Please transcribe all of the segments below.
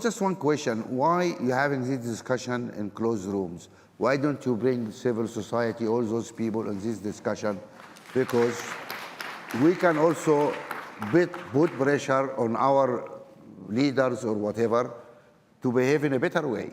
just one question. Why you having this discussion in closed rooms? Why don't you bring civil society, all those people in this discussion? Because we can also put pressure on our leaders or whatever to behave in a better way.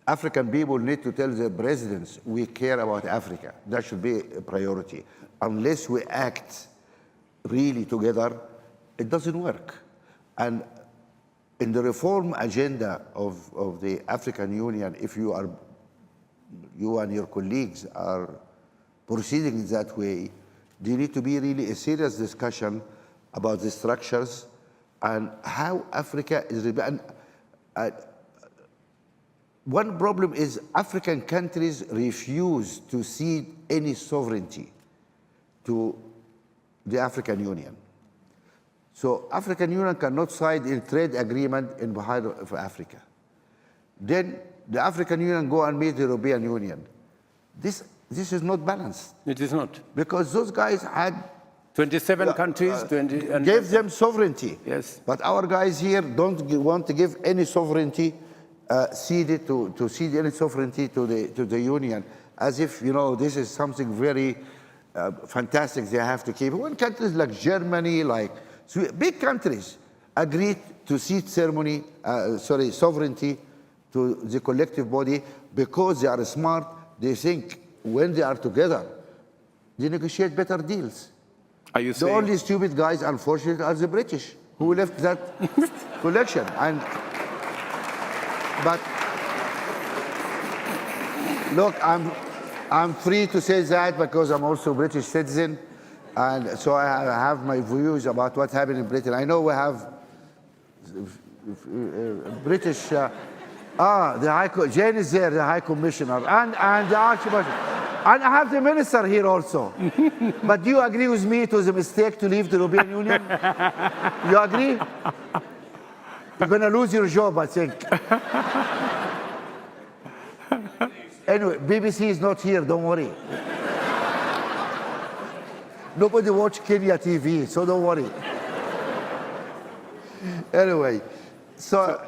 African people need to tell their presidents, we care about Africa. That should be a priority. Unless we act really together, it doesn't work. And in the reform agenda of the African Union, if you and your colleagues are proceeding that way, there need to be really a serious discussion about the structures and how Africa is. One problem is African countries refuse to cede any sovereignty to the African Union. So African Union cannot sign a trade agreement in behalf of Africa. Then the African Union go and meet the European Union. This is not balanced. It is not. Because those guys had 27 countries, gave them sovereignty. Yes. But our guys here don't want to give any sovereignty, cede any sovereignty to the Union, as if, you know, this is something very fantastic they have to keep. When countries like Germany, like big countries, agreed to cede sovereignty to the collective body because they are smart, they think when they are together, they negotiate better deals. Are you saying? The only stupid guys, unfortunately, are the British, who left that collection. But look, I'm free to say that because I'm also a British citizen, and so I have my views about what happened in Britain. I know we have British. Jane is there, the High Commissioner, and the Archbishop. And I have the minister here also. But do you agree with me it was a mistake to leave the European Union? You agree? You're going to lose your job, I think. Anyway, BBC is not here, don't worry. Nobody watch Kenya TV, so don't worry. Anyway, so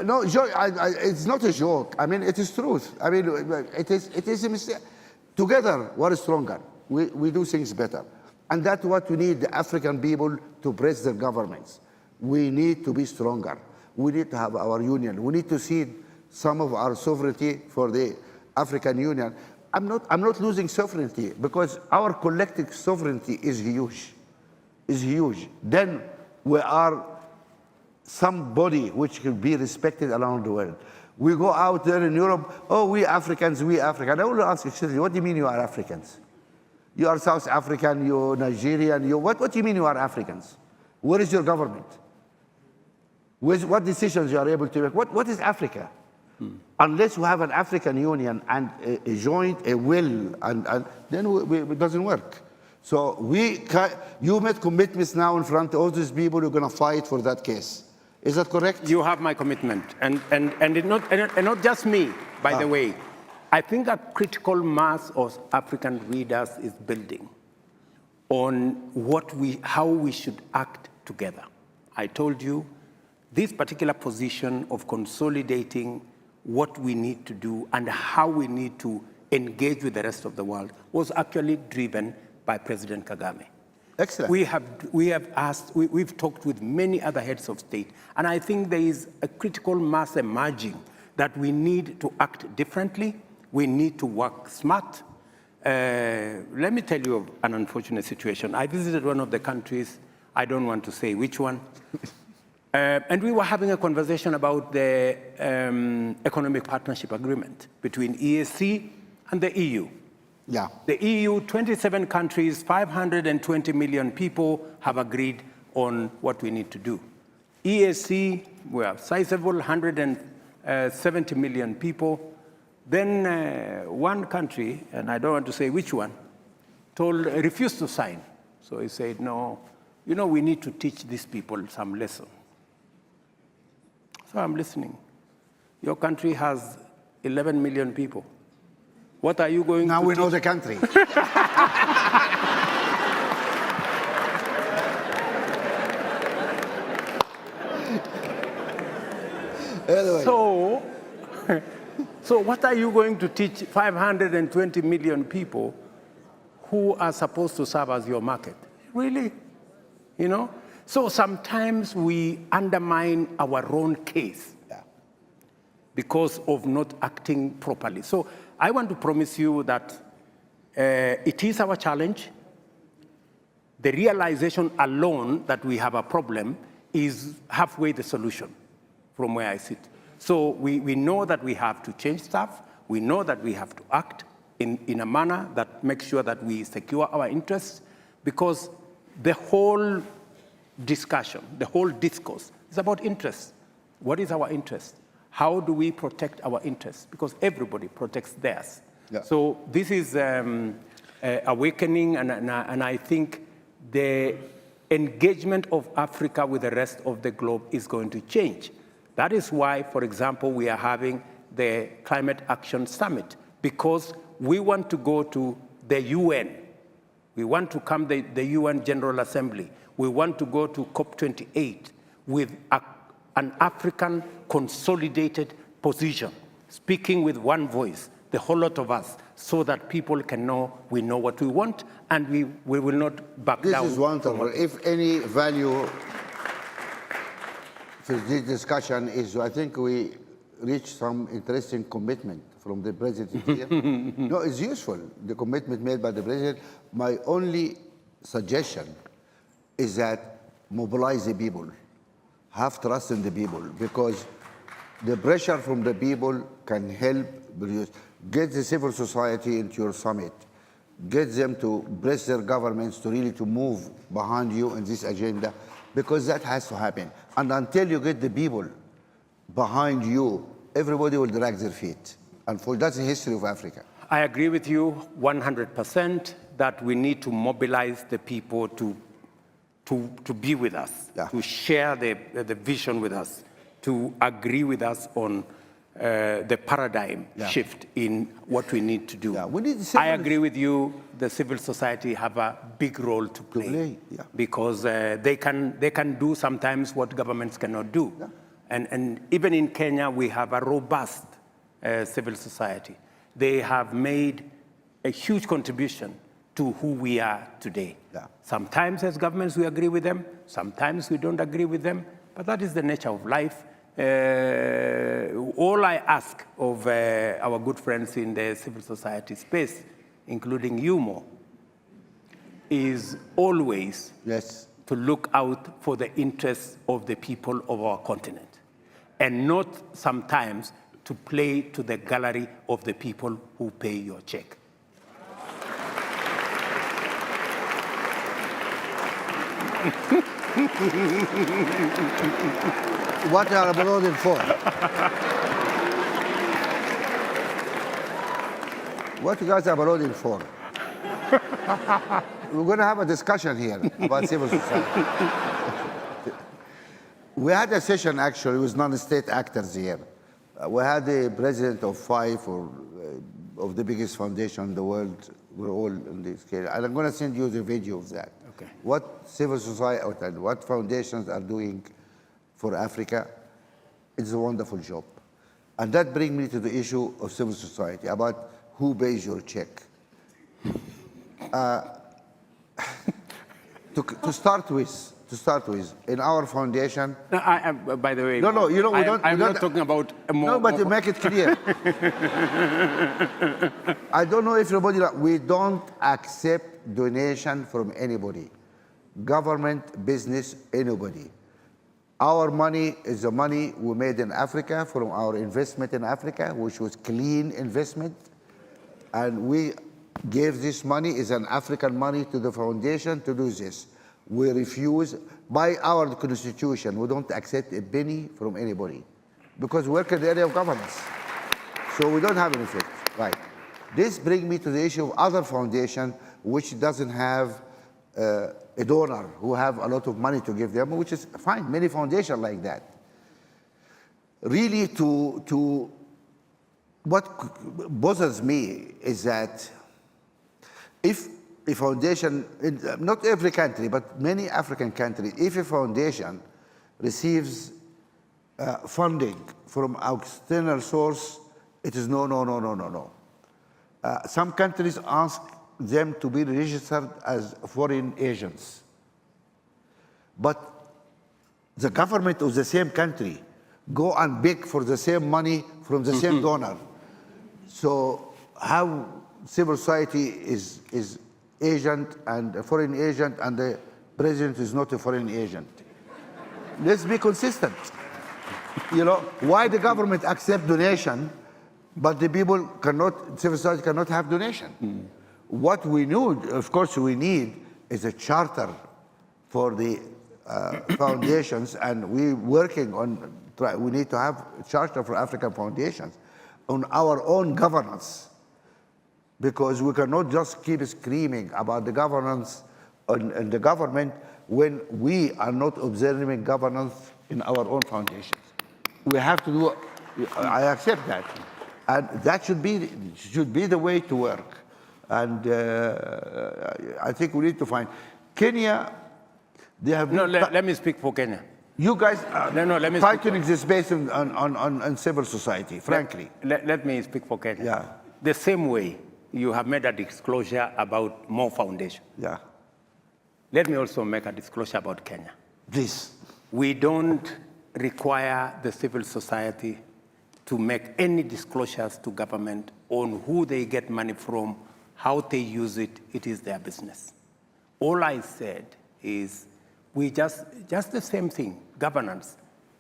no, it's not a joke. I mean, it is truth. I mean, it is a mistake. Together, we're stronger. We do things better. And that's what we need the African people to press their governments. We need to be stronger. We need to have our union. We need to cede some of our sovereignty for the African Union. I'm not losing sovereignty because our collective sovereignty is huge. Is huge. Then we are somebody which can be respected around the world. We go out there in Europe, oh, we Africans, we African. I want to ask you, what do you mean you are Africans? You are South African, you're Nigerian, what do you mean you are Africans? Where is your government? What decisions you are able to make? What is Africa? Unless we have an African Union and a joint, a will, and then it doesn't work. So you made commitments now in front of all these people who are going to fight for that case. Is that correct? You have my commitment, and not just me, by the way. I think a critical mass of African readers is building on how we should act together. I told you, this particular position of consolidating what we need to do and how we need to engage with the rest of the world was actually driven by President Kagame. Excellent. We've talked with many other heads of state, and I think there is a critical mass emerging that we need to act differently. We need to work smart. Let me tell you of an unfortunate situation. I visited one of the countries, I don't want to say which one, and we were having a conversation about the economic partnership agreement between EAC and the EU. Yeah. The EU, 27 countries, 520 million people have agreed on what we need to do. EAC, we are sizable, 170 million people. Then one country, and I don't want to say which one, refused to sign. So he said, no, you know, we need to teach these people some lesson. So I'm listening. Your country has 11 million people. What are you going to Now we teach? know the country. Anyway. So what are you going to teach 520 million people who are supposed to serve as your market? Really? You know? So sometimes we undermine our own case because of not acting properly. So I want to promise you that it is our challenge. The realization alone that we have a problem is halfway the solution from where I sit. So we know that we have to change stuff. We know that we have to act in a manner that makes sure that we secure our interests, because the whole discussion, the whole discourse is about interests. What is our interest? How do we protect our interests? Because everybody protects theirs. Yeah. So this is awakening, and I think the engagement of Africa with the rest of the globe is going to change. That is why, for example, we are having the Climate Action Summit, because we want to go to the UN. We want to come to the UN General Assembly. We want to go to COP28 with an African consolidated position, speaking with one voice, the whole lot of us, so that people can know we know what we want, and we will not back down. This is wonderful. If any value to this discussion is, I think we reached some interesting commitment from the president here. No, it's useful, the commitment made by the president. My only suggestion is that mobilize the people, have trust in the people, because the pressure from the people can help produce. Get the civil society into your summit. Get them to press their governments to really to move behind you in this agenda, because that has to happen. And until you get the people behind you, everybody will drag their feet. And that's the history of Africa. I agree with you 100% that we need to mobilize the people to be with us, to share the vision with us, to agree with us on the paradigm shift in what we need to do. I agree with you, the civil society have a big role to play, because they can do sometimes what governments cannot do. And even in Kenya, we have a robust civil society. They have made a huge contribution to who we are today. Sometimes as governments we agree with them, sometimes we don't agree with them, but that is the nature of life. All I ask of our good friends in the civil society space, including you, Mo, is always to look out for the interests of the people of our continent, and not sometimes to play to the gallery of the people who pay your check. What are applauding for? What you guys are applauding for? We're going to have a discussion here about civil society. We had a session actually with non-state actors here. We had the president of 5 of the biggest foundation in the world. We're all in this case. And I'm going to send you the video of that. Okay. What civil society, what foundations are doing for Africa, it's a wonderful job. And that brings me to the issue of civil society, about who pays your check. To start with, in our foundation. No, by the way, no, you know, I'm not talking about a more. No, but to make it clear, I don't know if everybody. We don't accept donation from anybody, government, business, anybody. Our money is the money we made in Africa from our investment in Africa, which was clean investment, and we gave this money as an African money to the foundation to do this. We refuse, by our constitution, we don't accept a penny from anybody because we work in the area of governance. So we don't have an effect, right? This brings me to the issue of other foundation which doesn't have a donor who have a lot of money to give them, which is fine, many foundations like that. Really what bothers me is that if a foundation, not every country, but many African countries, if a foundation receives funding from external source, it is no, no, no, no, no, no. Some countries ask them to be registered as foreign agents. But the government of the same country go and beg for the same money from the same donor. So how civil society is agent and a foreign agent and the president is not a foreign agent? Let's be consistent. You know, why the government accept donation, but the people cannot, civil society cannot have donation? What we need, of course, we need is a charter for the foundations, and we're working on, we need to have a charter for African foundations on our own governance, because we cannot just keep screaming about the governance and the government when we are not observing governance in our own foundations. We have to do, I accept that. And that should be the way to work. And I think we need to find, Kenya, they have... No, let me speak for Kenya. You guys are let me tightening this based on civil society, frankly. Let me speak for Kenya. Yeah. The same way you have made a disclosure about more foundation. Yeah. Let me also make a disclosure about Kenya. Please. We don't require the civil society to make any disclosures to government on who they get money from, how they use it. It is their business. All I said is we just the same thing, governance.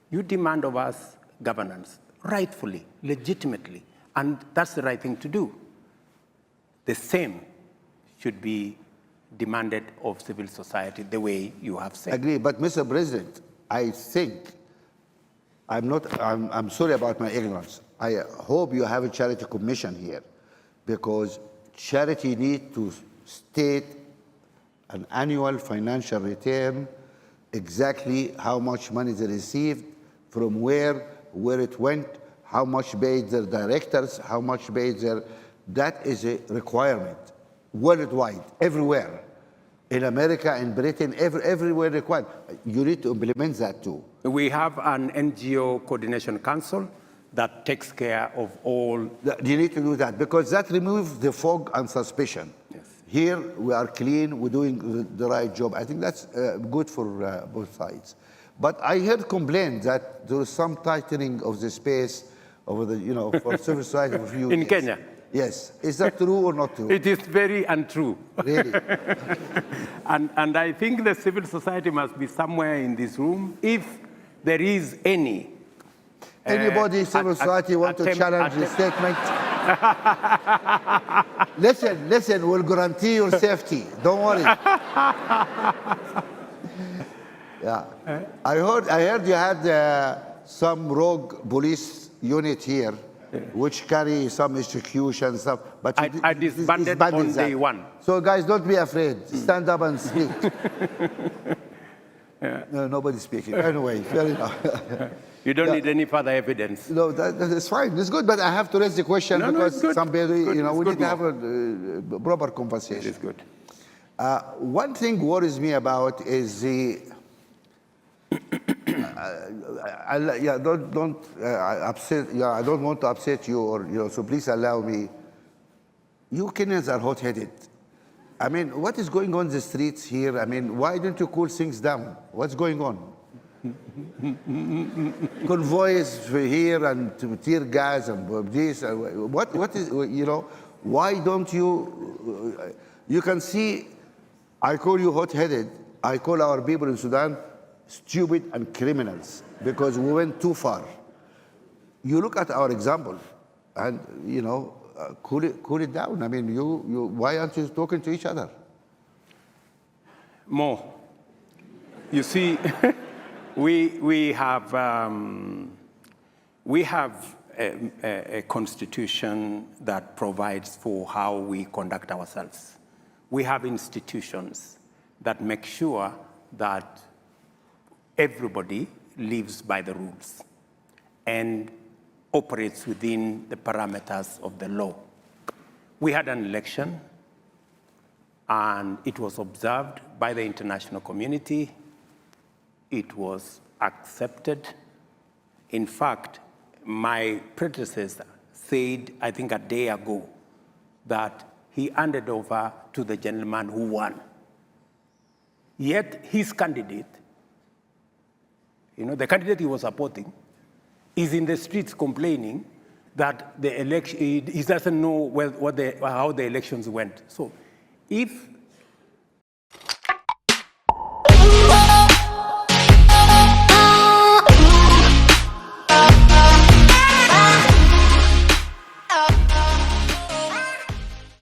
You demand of us governance, rightfully, legitimately, and that's the right thing to do. The same should be demanded of civil society the way you have said. Agree, but Mr. President, I think, I'm sorry about my ignorance. I hope you have a charity commission here, because charity needs to state an annual financial return, exactly how much money they received, from where it went, how much paid their directors, how much paid their... That is a requirement worldwide, everywhere. In America, in Britain, everywhere required. You need to implement that too. We have an NGO coordination council that takes care of all. You need to do that, because that removes the fog and suspicion. Yes. Here, we are clean, we're doing the right job. I think that's good for both sides. But I heard complaints that there is some tightening of the space over the, for civil society for a few in years. Kenya. Yes. Is that true or not true? It is very untrue. Really? and I think the civil society must be somewhere in this room. If there is any... Anybody civil society want to challenge the statement? Listen, we'll guarantee your safety. Don't worry. Yeah. I heard you had some rogue police unit here, which carry some execution stuff. But I disbanded on day one. So guys, don't be afraid. Stand up and speak. No, nobody's speaking. Anyway, fair enough. You don't need any further evidence. No, that's fine. It's good, but I have to raise the question because somebody, we need to have a proper conversation. It's good. One thing worries me about is the. Don't upset. Yeah, I don't want to upset you, or so please allow me. You Kenyans are hot-headed. I mean, what is going on in the streets here? I mean, why don't you cool things down? What's going on? Convoys here and tear gas and this. What is, why don't you, you can see, I call you hot-headed. I call our people in Sudan stupid and criminals because we went too far. You look at our example and, cool it down. I mean, why aren't you talking to each other? More. You see, we have a constitution that provides for how we conduct ourselves. We have institutions that make sure that everybody lives by the rules and operates within the parameters of the law. We had an election, and it was observed by the international community. It was accepted, In fact, my predecessor said, I think a day ago, that he handed over to the gentleman who won. Yet his candidate, the candidate he was supporting, is in the streets complaining that the election, he doesn't know how the elections went. So if